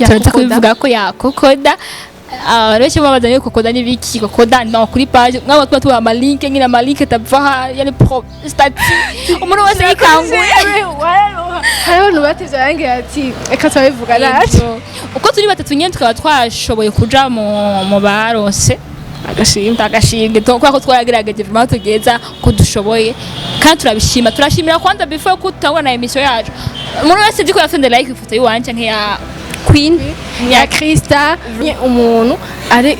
turaza kubivuga ko yakokoda benshi babaza yuko kokoda ni biki kokoda no kuri page mwaba tuba ama link nyine ama link tavaha yani pro stati umuntu wese yikanguye hariho nubatije yange ati eka twabivuga naco uko turi batatu nyine tukaba twashoboye kuja mu barose agashimwe kwa ko twagerageje vraiment tugeza ko dushoboye kandi turashimira kwanza before ko tutabona emission yacu umuntu wese ndiko yafende like ifoto yiwanje nk'iya Queen ya Krista umuntu ari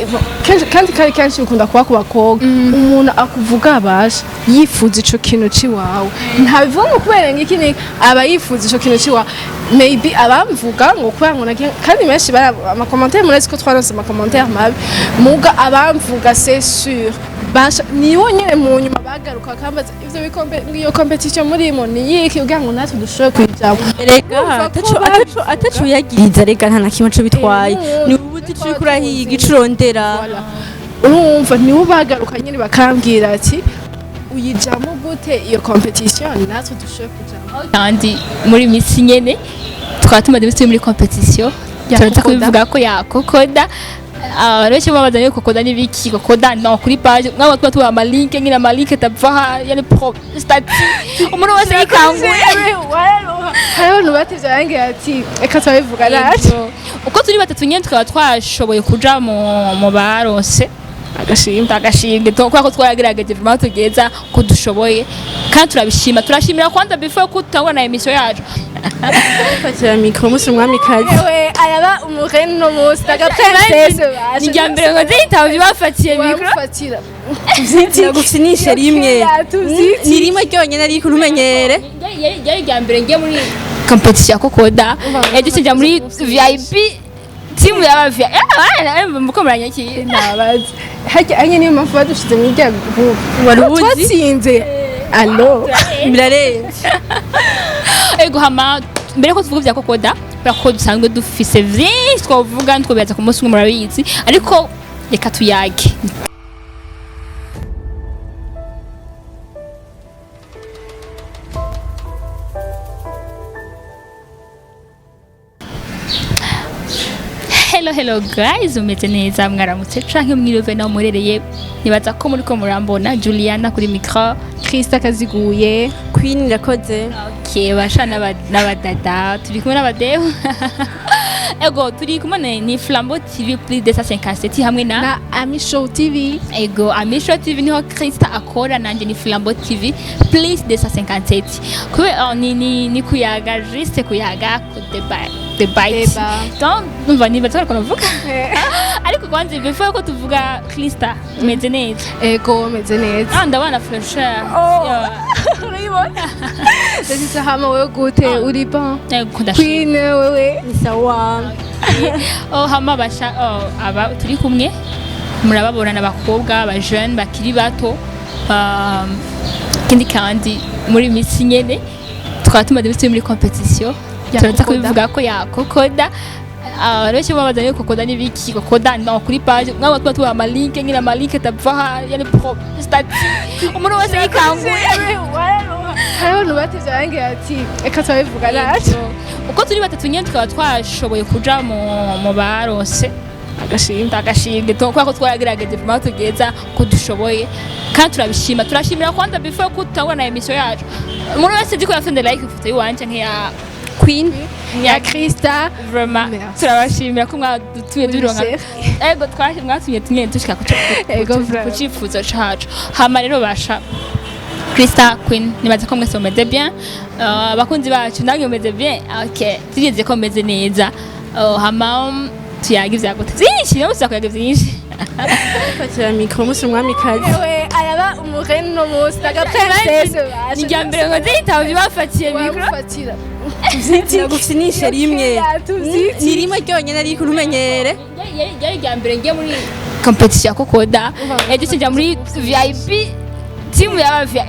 kandi ukunda kuba ku bakobwa umuntu akuvuga abasha yifuza ico kintu ciwawe ntabivuga kubera ngiki aba yifuza ico kintu ciwawe maybe abamvuga ngo kubera ngo kandi menshi ama commentaire murezi ko twaronse ama commentaire mabi muga abamvuga c'est sûr basha niwo nyene mu nyuma bagaruka kambaza ivyo bikombe ngiyo competition murimo ni yiki ugira ngo natwe dushoboye kwijabo rega atacu yagiriza rega nta nakimwe cyo bitwaye ni ubuti cyo kurahiga icurondera urumva niwo bagaruka nyene bakambwira ati uyijamo gute iyo competition natwe dushoboye kujamo kandi muri misi nyene twatuma dufite muri competition turaza kubivuga ko yakokoda benshi babaza yuko kokoda ni biki kokoda no kuri page mwaba tuba ama link nyine ama link tavaha yani pro stati umuntu wese yikanguye hariho nubatije yange ati eka twabivuga naco uko turi batatu nyine tukaba twashoboye kuja mu barose agashimwe kwa ko twagerageje vraiment tugeza ko dushoboye kandi turashimira kwanza before ko tutabona emission yacu fatira micro musi mwami kazi ewe araba umurene no musi daga princesse ni jambere ngo zitavye bafatiye micro fatira gufinisha rimwe ni rimwe ryonyene ariko ntumenyere yari jambere ngiye muri competition kokoda ejo kijya muri VIP timu y'abavya mukomuranya ki nabazi hake anye niyo mpamvu badushize mu rya waruzi twatsinze allo birarenze ego hama mbere ko tuvuga vya kokoda bako dusanzwe dufise vyinshi twavuga twobeza ku munsi umwe murabizi ariko reka tuyage Hello guys, umeze neza mwaramutse canke mwiriwe naho murereye nibaza ko muri ko murambona Juliana kuri micro Krista kaziguye Queen irakoze okay basha n'abadada turi kumwe n'abadeho ego turi kumwe ni Flambeau TV plus de 157 hamwe na Ami Show TV ego Ami Show TV niho Krista akora nanje ni Flambeau TV plus de 157 kwe ni kuyaga juste kuyaga ku debate donc numva niba twarakonavuga ariko kwanze before ko tuvuga Krista meze neza ego meze neza ndabana fresher uribona ndetse hama wewe gute uri bon ego Queen wewe ni sawa hama basha aba turi kumwe murababona n'abakobwa aba jeune bakiri bato kandi muri misi nyene twatuma dufite muri competition turaza kubivuga ko yakokoda benshi babaza yuko kokoda ni biki kokoda no kuri page mwaba tuba ama link nyine ama link tavaha yani pro stati umuntu wese yikanguye hariho nubatije yange ati eka twabivuga naco uko turi batatu nyine tukaba twashoboye kuja mu barose agashimwe kwa ko twagerageje vraiment tugeza ko dushoboye kandi turashimira kwanza before ko tutabona emission yacu umuntu wese ndiko yafende like ifoto yiwanje nk'iya Queen ya Krista vraiment turabashimira ko mwadutuye duronka ego mwatumye tumye dushika ku cifuzo cacu hama rero basha Krista Queen nibaza ko mwese mumeze bien abakunzi bacu nange mumeze bien okay tugeze ko meze neza hama tuyagize yagote byinshi no kuyagize byinshi fatira micro musi mwami kazi ewe araba umurene no musi daga princesse ni jambere ngo zitavye bafatiye micro fatira gufinisha rimwe ni rimwe ryonyene ariko ntumenyere yari jambere ngiye muri competition kokoda ejo kijya muri VIP timu y'abavya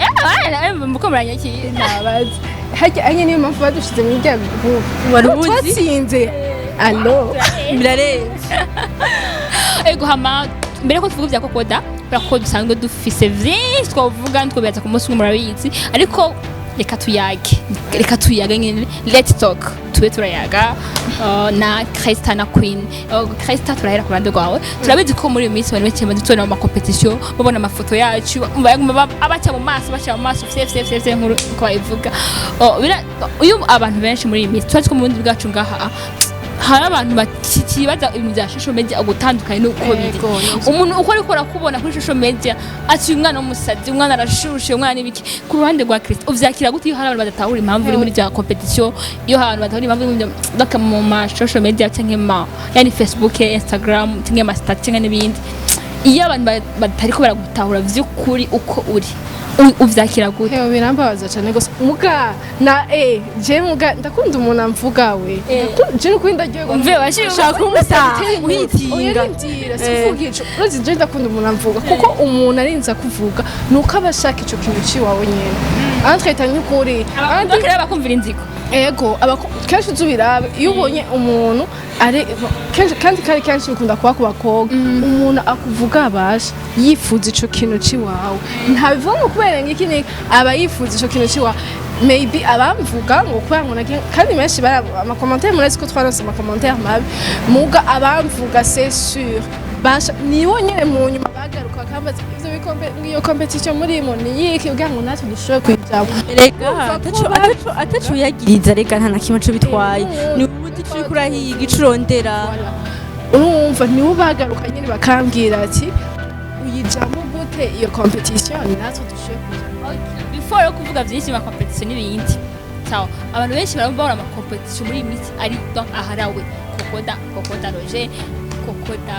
mukomuranya ki nabazi hake anye niyo mpamvu badushize mu rya waruzi twatsinze allo birarenze ego hama mbere ko tuvuga vya kokoda bako dusanzwe dufise vyinshi twavuga twobeza ku munsi umwe murabizi ariko reka tuyage nyine let's talk tube turayaga na Krista na Queen Krista turahera ku bande rwawe turabizi ko muri uyu minsi bari bakema dutona mu competition babona amafoto yacu abaca mu maso fye nkuru ko bayivuga uyu abantu benshi muri iyi minsi twaje ko mu bundi bwacu ngaha hari abantu bakibaza ibintu bya social media gutandukanye nuko biri umuntu uko ariko arakubona kuri social media ati umwana w'umusazi umwana arashushe umwana nibiki ku ruhande rwa Kristo uvyakira gute iyo hari abantu badatahura impamvu iri muri bya competition iyo hari abantu batahura impamvu bakama mu social media cyangwa yani Facebook Instagram cyangwa ama status cyangwa n'ibindi iyo abantu batari ko baragutahura vy'ukuri uko uri uvyakira gute hewe birambabaza cyane gose muga na je muga ndakunda umuntu amvuga we je nuko ndagiye umve washaka umusa uhitinga sivuga ico uzi je ndakunda umuntu amvuga kuko umuntu arinza kuvuga nuko abashaka ico kintu ciwawe nyene antretanye kuri abakira bakumvira inziko ego kenshi uzubirabe iyo ubonye umuntu ari kenshi bikunda kuba ku bakobwa umuntu akuvuga abasha yifuza ico kintu ciwawe ntabivuga kubera ngiki ni aba yifuza ico kintu ciwawe maybe abamvuga ngo kubera ngo kandi menshi bara amakommentaire murazi ko twaronse amakommentaire mabi muga abamvuga c'est sûr basha nibo nyene mu nyuma bagaruka kambaza ivyo bikombe ngiyo competition muri mo ni yiki ugira ngo natwe dushoye kwijabo rega atacu yagiriza rega nta nakimwe cyo bitwaye ni ubuti cyo kurahiga icurondera urumva nibo bagaruka nyene bakambwira ati uyijamo gute iyo competition natwe dushoye kwijabo before yo kuvuga vyinshi ma competition n'ibindi sawa abantu benshi barabona ama competition muri miti ari donc aharawe kokoda Roger kokoda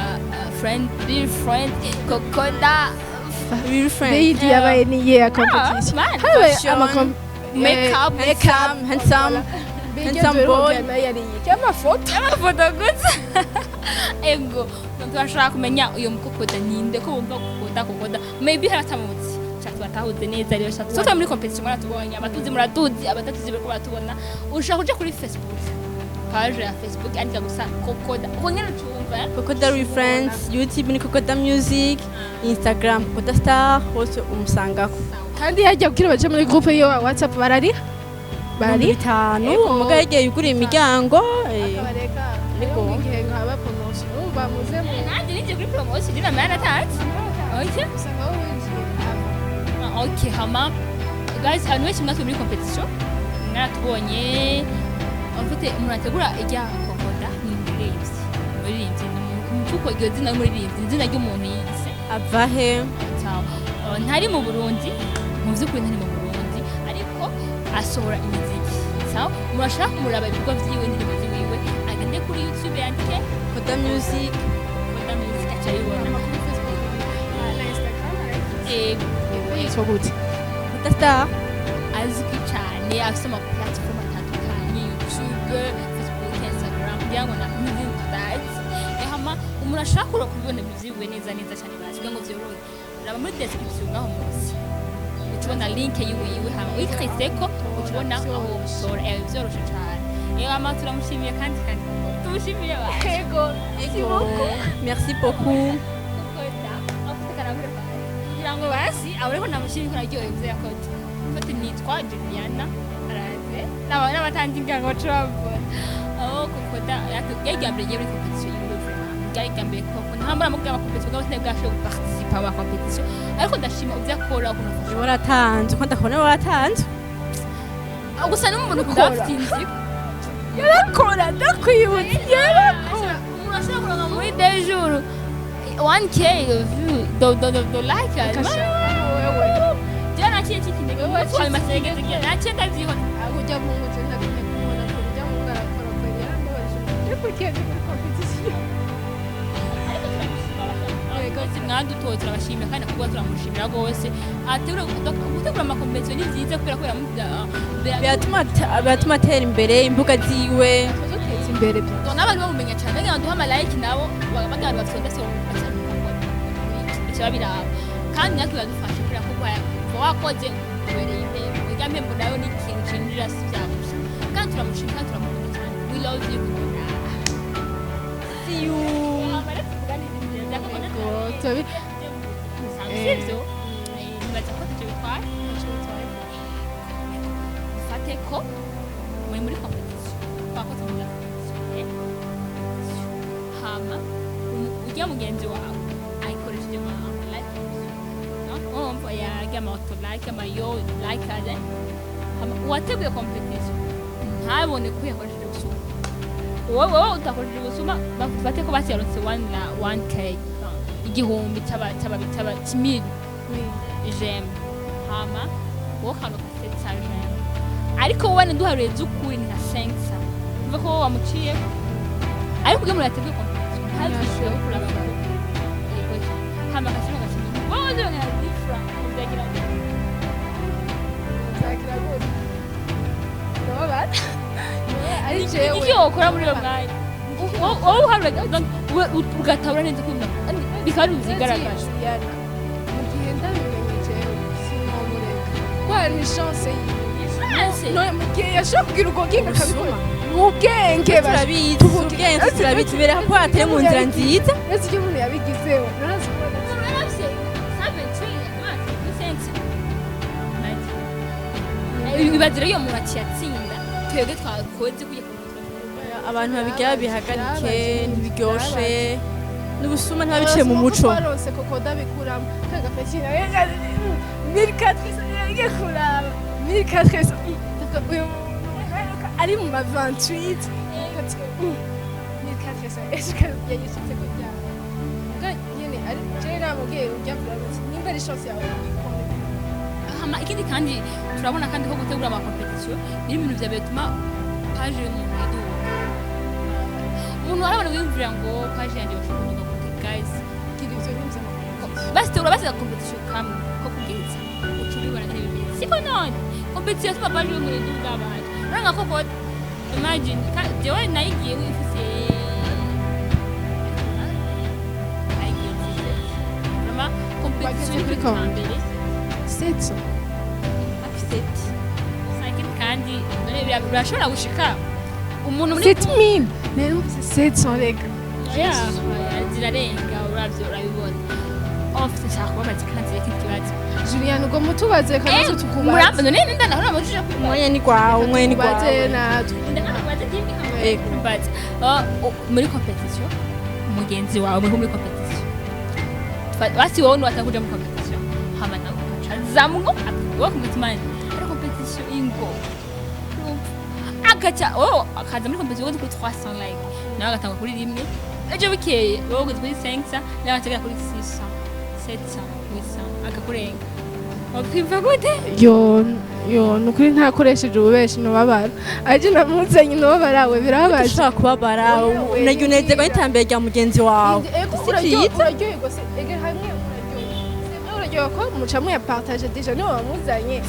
real friend kokoda real friend lady yabaye ni ye competition hawe makeup handsome boy amafoto gusa ego turashaka kumenya uyo mukokoda ninde ko bumva kokoda maybe haratamutse batahuze neza rero soto muri competition tubonye abatuzi muratuzi abatatuzi bariko batubona ushaka kuja kuri Facebook page ya Facebook andika gusa kokoda ukongera cyumva kokoda real friends YouTube ni kokoda music Instagram kokoda star hose umusangako kandi yajya kukira baje muri groupe yo WhatsApp barari 5 muga yagiye yugura imiryango ariko ngiye nkaba promotion umva muze mu nandi nije kuri promotion dina mana tat okay usanga okay hama guys abantu benshi mwatwe muri competition mwaratubonye mfite umuntu ategura ijya kokoda ni muri mfuko iryo zina muri izina ry'umuntu yise avahe ntari mu Burundi mu by'ukuri ntari mu Burundi ariko asohora imiziki sawa murashaka kumuraba ibikorwa vyiwe n'indirimbo ziwiwe agende kuri YouTube yandike kokoda music acayibona kuri Facebook na Instagram yitwa gute kokoda star azwi cyane afite ama platform atandukanye YouTube Facebook Instagram byango na n'izindi sites hama umuntu ashaka kubona ibyiwe neza cyane bashyira ngo vyorohe raba muri description ngaho munsi utubona link yiwe hama wikriseko utubona aho sora byoroshe cyane hama turamushimiye kandi tumushimiye ba ego merci beaucoup ngo basi abareko namushimye ko naryohewe ivyo yakoze fati nitwa Juliana araze n'abatangira ngo turabona aho kokoda yagambye muri competition y'ubu vraiment yagambye koko ntambara mu bwa competition bwa bose bwasho participer mu competition ariko ndashima uvya kora kunafasha waratanze ko ndakubona waratanze gusa n'umuntu kudafite inzi yarakora ndakwibutse yarakora umuntu ashobora kuronka muri des jours 1k view do like wewe jana chiki kinege kwa masegeze nachenda ziho akuja Mungu tenda kuona kuja Mungu arakora kweli ndipo kiasi kwa competition Gozi mwandu to turabashimira kandi kubwa turamushimira gose ategura gutegura ama competition ni byiza kubera ko biratuma atera imbere imbuga ziwe zoteza imbere byo n'abantu bamumenya cyane kandi duha like nabo baganda bafite ndetse biraba kandi natwe badufasha kuri ako wakoze ubereye imbere igambe mbunayo ni ikintu cinjira sivyagusa kandi turamushimira kandi turamukunda cyane we love you see you sivyo nibaza ko tuje bitwaye hama ujya mugenzi wawe ayikoresheje mu like no yagiye ama auto like ama yo like aje wateguye competition ntabone ko yakoresheje gusuma wowe utakoresheje gusuma bafate ko basyaronse 1k igihumbi cyaba kimiri jem hama wo kano kasetsa jem ariko wowe nduharuye zukuri ni 5 uva ko wamuciye ariko ubwo murateguye competition hazisho kuraba yego hama kasino wowe ndio ni different uzagira gute no ari jewe iki ukora muri iyo mwanya wowe uharuye ugatabura neza kwimba bikari uzigaragaje mu gihe ndabimenye jewe sinomureka kwa ni chance no mu gihe yashobora kugira ubwo bwenge akabikora ubwenge turabizi bere ko atari mu nzira nziza ese icyo umuntu yabigizeho ibibazira iyo muntu akiyatsinda twebwe twakoze kujya abantu babigira bihagarike ntibiryoshe n'ubusuma ntibabiciye mu muco barose koko dabikuramo kagapekina mirikatwese uyu ari mu ma 28 mirikatwese eske yagishitse ko cyane ubwo nyene ari je namubwiye ujya kuramutse nimba ari chance yawe hama ikindi kandi turabona kandi ko gutegura ama competition ni ibintu bya bituma page y'umuntu iduka umuntu arabona wimvira ngo page yanjye bashobora kuvuga guys kiri ivyo nimze basi turabasiga competition kamwe ko kugenza ucubibona kandi bimeze siko none competition tuba page y'umuntu iduka abantu ranga ko ko imagine jewe nayigiye wifise vraiment competition kuri kambere setso kandi birashobora gushika umuntu muri 7000 rero 700 rega zirarenga uravyo urabibona ofite shaka bamaze kandi ikibazo Julian ugo mutubaze kandi tukubaza murambe none ndana mujije umwanya ni kwawe umwanya ni kwawe natwe but muri competition umugenzi wawe muri competition basi wowe watakuja muri competition hama nawe zamgo wo kumutimani ari competition ingo akaza muri competition kuri 300 like nawe agatanga kuri rimwe ejo bikeye wowe kuri 500 nawe ategera kuri 600 700 800 akakurenga wakwimva gute yo nukuri ntakoresheje ububeshi nobabara aje namuzanye nobabarawe birabaje ushaka kubabara unajya unezerwa n'itambere rya mugenzi wawe uraryoye gose ege hamwe uraryoye ko mucamu ya partage deja niwe wamuzanye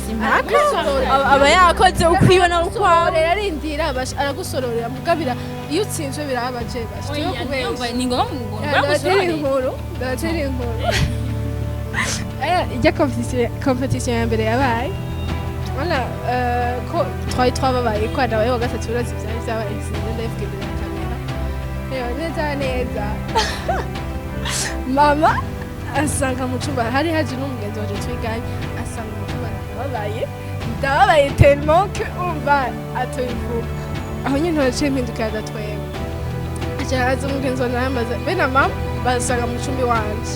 aba yakoze ukwibona ukwawe rero arindira aragusororera mugabira iyo utsinzwe birabaje bashyo kubera ni ngombwa ndatera inkuru ijya competition ya mbere yabaye wala ko twababaye ko nabaye wa gatatu urazi byari byabaye izinze ndavuga imbere ya kamera neza mama asanga mu cyumba hari haje n'umugenzi waje twiganye asanga mu cyumba ndababaye tellement que umva atoyivuga aho nyine ntaciye mpinduka yadatwewe ajaza umugenzi wa namaze bena mama basanga mu cyumba wanje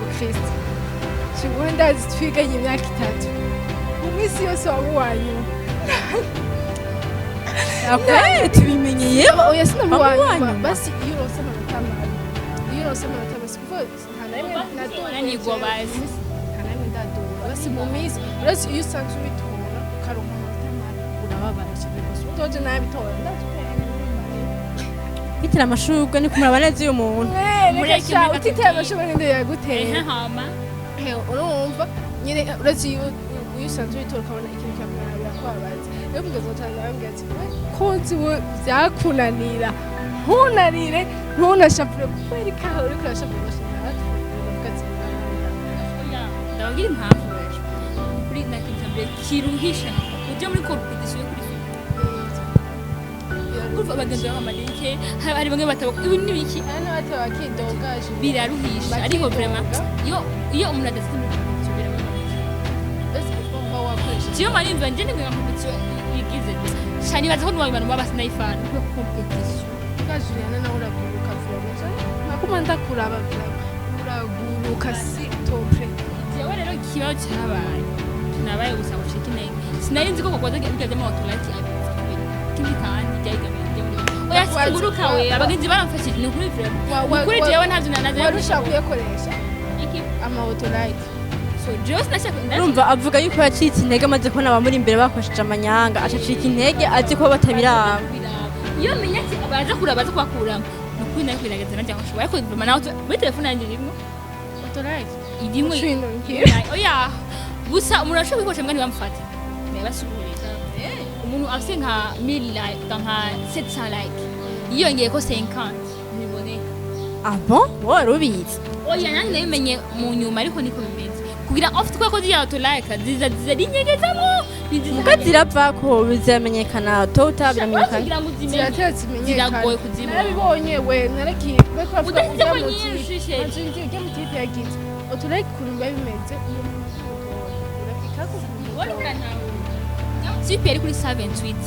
ukristo Chiguhe ndazi twiganye imyaka 3 umwisi yose wabuwanyu akwe tubimenyeye oya sinabuwanyu basi iyo rose amanota basi kuko hanaimwe nanigo bazi hanaimwe ndadura basi mu misi urasi iyo usanzwe ubitora ukaronka amanota urababara cyane gusa utoje nabitora bitira amashurwe ni kumuraba neza uyu muntu mureke utiteye amashurwe n'inde yaguteye hama urumva nyine uretse iyo usanzwe witora ukabona ikintu cyamara birakwabaza rero mugenzi watanze arambwira ati konzi we byakunanira ntunarire ntunashapure kubera ikaha uriko urashapura ugashinga ndababwira impamvu kuri nakitambere kiruhisha ujya muri competition kuri urumva abagenzi b'amalinke hari bamwe bataba ibi ni biki hari n'abataba bakidogaje biraruhisha ariko vraiment iyo umuntu adafite muri competition biramuruhisha Sio malimba njeni kwa competition yigize shani baza ko nwa bantu baba sinayifana competition ka Juliana na urabuka vuba ndakuraba uraguruka si topre jewe rero ikibazo cyabaye nabaye gusa gushika intege sinari nzi ko kokoza bigazemo autolite kindi kandi byayigamije oya siguruka we abagenzi baramfashije ni kuri vraiment kuri jewe ntavyo nanaze warusha kuyakoresha ama autolite so just nashaka urumva avuga yuko yacitse intege amaze kubona abamuri imbere bakoresheje amanyanga acacika intege azi ko batabiraba iyo menya ati abaza kurabaza kwakuramo nukuri nayo kwiragaza najya nkoshobora ariko vraiment nawe muri telefone yanjye rimwe autolite idimwe oya gusa umuntu ashobora kwikoresha mbwa ntibamufate basuburiza umuntu afite nka 1000 like nka 700 like yiyongeye ko 50 ntiboneka ah bon wowe rubizi oya nanjye nabimenye mu nyuma ariko niko bimeze kugira ofite ko yakoze ya autolike ziza rinyegezamo muga ziravako bizamenyekana tota biramenyekana kugira ngo ziratetse imenyekana ziragoye kuzibona narabibonye we narakiye bako avuga udafite ko nyinshi ujye mu kipe yagize autolike kurumba bimeze urafika ko Sipe yari kuri 7 tweet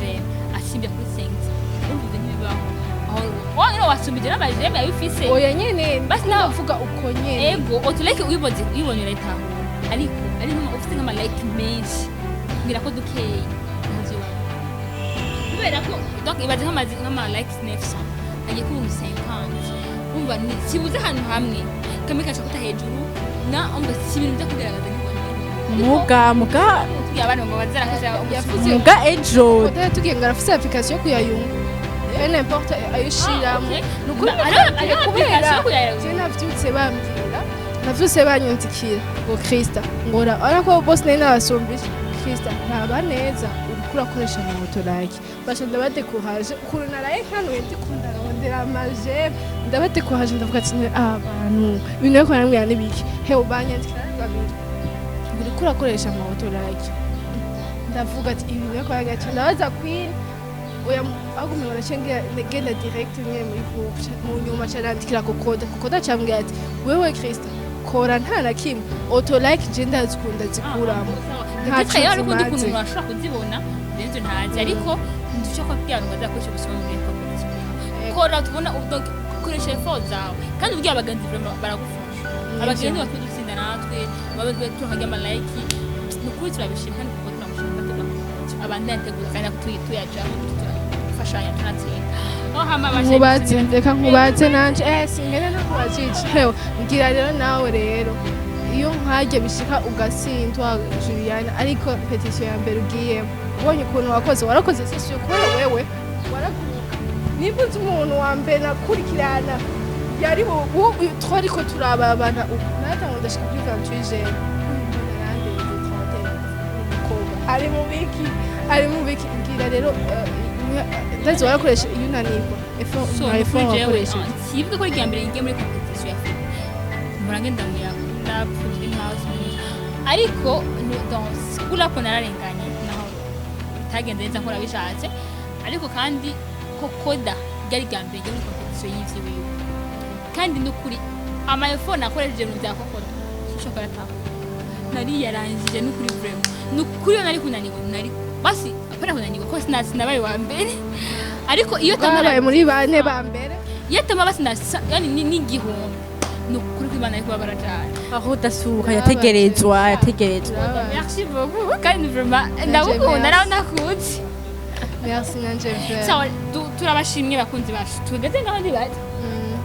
je asimbye kuri 5 urumva ntibibaho aho rero wasumbije n'amajeme yabifise oya nyene basi nawe uvuga uko nyene ego autolike uyibonye leta ariko ari nko ufite nk'ama like menshi ngira ko dukeye ntazi wa kubera ko donc ibaze nk'ama likes 900 agiye kuba 50 umva ni kibuze ahantu hamwe kamwe kashaka hejuru na umva si ibintu byo kugaragaza muga abantu ngo bazara kaza yavuze muga ejo odaya tugiye ngarafise application yo kuyayunga n'importe ayishiramo nukuri ari application kuyayunga je navyutse bambwira navyutse banyunzikira ngo Krista ngora ariko boss nari nabasumbije Krista ntaba neza uriko urakoresha mu autolike basha ndabadekuhaje ukuntu naraye hano ndikunda rondera amaje ndabadekuhaje ndavuga ati abantu ibintu yo kwanambwira nibiki hewe banyandikira babiri uriko urakoresha mu autolike ndavuga ati ibi byo kwa gacha ndabaza queen oya agume baracengera genda direct nyene muri group mu nyuma cyarandikira kokoda cyambwira ati wewe Krista kora nta na kimwe autolike je ndazikunda zikuramo nta cyari kundi kuntu bashaka kuzibona benzo ntazi ariko ndushaka kugira ngo bazakoresha gusoma muri competition kora tubona ukoresha effort zawe kandi ubwiye abaganzi baragufasha abagenzi batudutsinda natwe babazwe tuhaga ama like nukuri turabishima kandi kuko turamushaka abandi yategura kandi tuyaja turafashanya tunatsinda aho hama nkubatse nanje singene no kubajije hewe ngira rero nawe rero iyo nkajye bishika ugasindwa Juliana ariko petition ya mbere ugiye ubonye ukuntu warakoze session kubera wewe waraguruka nibuze umuntu wa mbere nakurikirana yari ubu twariko turababana natanga ndashika kuri 28 ari mu biki ngira rero ndazi warakoresha iyo unanirwa iPhone wakoresha sivuga ko ari mbere ngiye muri competition ya film murange ndamuyakunda kuri house ariko dans school up nararenganye naho bitagenze neza nkora bishatse ariko kandi kokoda yari mbere ngiye muri competition y'ivyo wiwe kandi nukuri ama iPhone akoresheje mu bya kokoda shokora tapo nari yarangije nukuri vraiment nukuri nari kunanirwa nari basi apana kunanirwa ko sinabaye wa mbere ariko iyo tamabaye muri bane ba mbere yatama basi yani ni gihombo nukuri kwimana ariko babarajana aho dasuka yategerezwa merci beaucoup kandi vraiment ndabukunda nawe nakuzi merci nanje sawa turabashimye bakunzi bacu tugeze ngaho ndibaje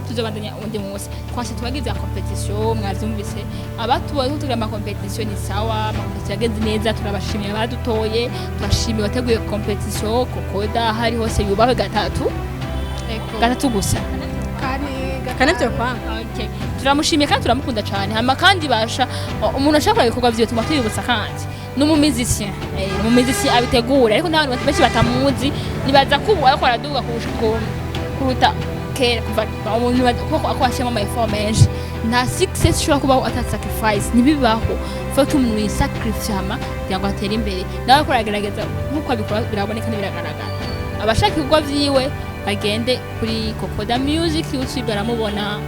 tuzobandanya undi munsi twashe tubagize ya competition mwavyumvise abatubaye tugira ama competition ni sawa amakompetition yagenze neza turabashimiye abadutoye turashimiye wateguye competition kokoda hari hose yubaho gatatu gusa kandi byo kwa okay turamushimiye kandi turamukunda cyane hama kandi basha umuntu ashaka ibikorwa vyo tuma tuyibutsa kandi numumizisi abitegura ariko n'abantu benshi batamuzi nibaza kubu ariko araduga kuruta kera kuva umuntu ko ashema ama effort menshi nta success shobora kubaho ata sacrifice nibibaho fata umuntu yisacrifice hama kugira ngo atere imbere nawe ko aragerageza nkuko abikora biraboneka n'ibiragaragara abashaka ibikorwa vyiwe bagende kuri Kokoda Music YouTube baramubona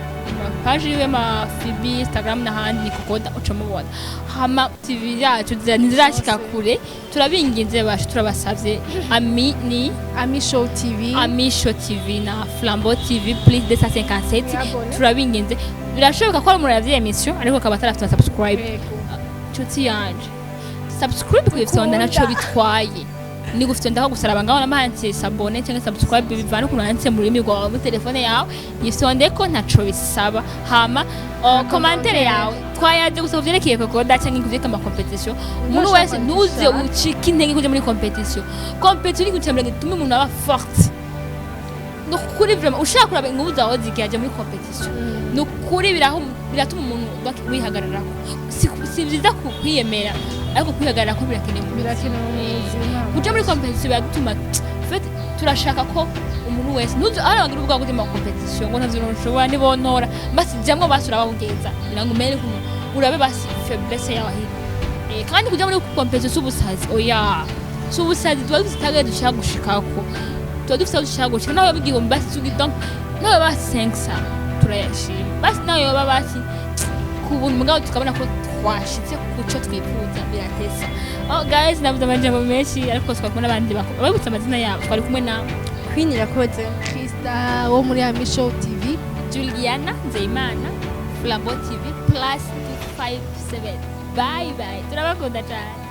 page yiwe ma FB Instagram n'ahandi ni Kokoda ucamubona hama TV yacu nizirashika kure turabinginze bashe turabasavye Ami Show TV na Flambeau TV plus 257 turabinginze birashoboka ko ari umuntu yavye emission ariko akaba atarafite subscribe chuti yanje subscribe kwiftonda naco bitwaye ni gufite ndaho gusaraba ngaho n'amahanse sabone cyangwa subscribe bivana ku nanse muri migwa mu telefone yawe yiftonde ko ntaco bisaba hama commentaire yawe twayaje gusa uvyerekeye Kokoda cyangwa inguvye kama competition umuntu wese ntuze ucika intege kuje muri competition ni kutamira gituma umuntu aba forte no kuri vraiment ushaka kuraba inguvu zawe zikiyaje muri competition no kuri biratuma umuntu wihagararaho si byiza kwiyemera ariko kwihagarara ko birakenewe kuja muri competition biratuma fait turashaka ko umuntu wese nuzo arabagira ubwa gute mu competition ngo ntavyo nshobora nibonora basi jamwe basura babugenza birango mere ko urabe basi faiblesse yawe kandi kuja muri competition subusazi subusazi tuba dufite dushaka gushikako tuba dufite dushaka gushika nawe bigihomba basi tugi donc nawe basi 500 turayashima basi nawe baba basi kubuntu mugabo tukabona ko twashitse kuco twifuza biratesa guys nabuze amajambo menshi ariko twakubona n'abandi babutse amazina yabo twari kumwe na Queen Irakoze Krista wo muri Ami Show TV Juliana Nzeyimana Flambeau TV plus 257 bye turabakunda cyane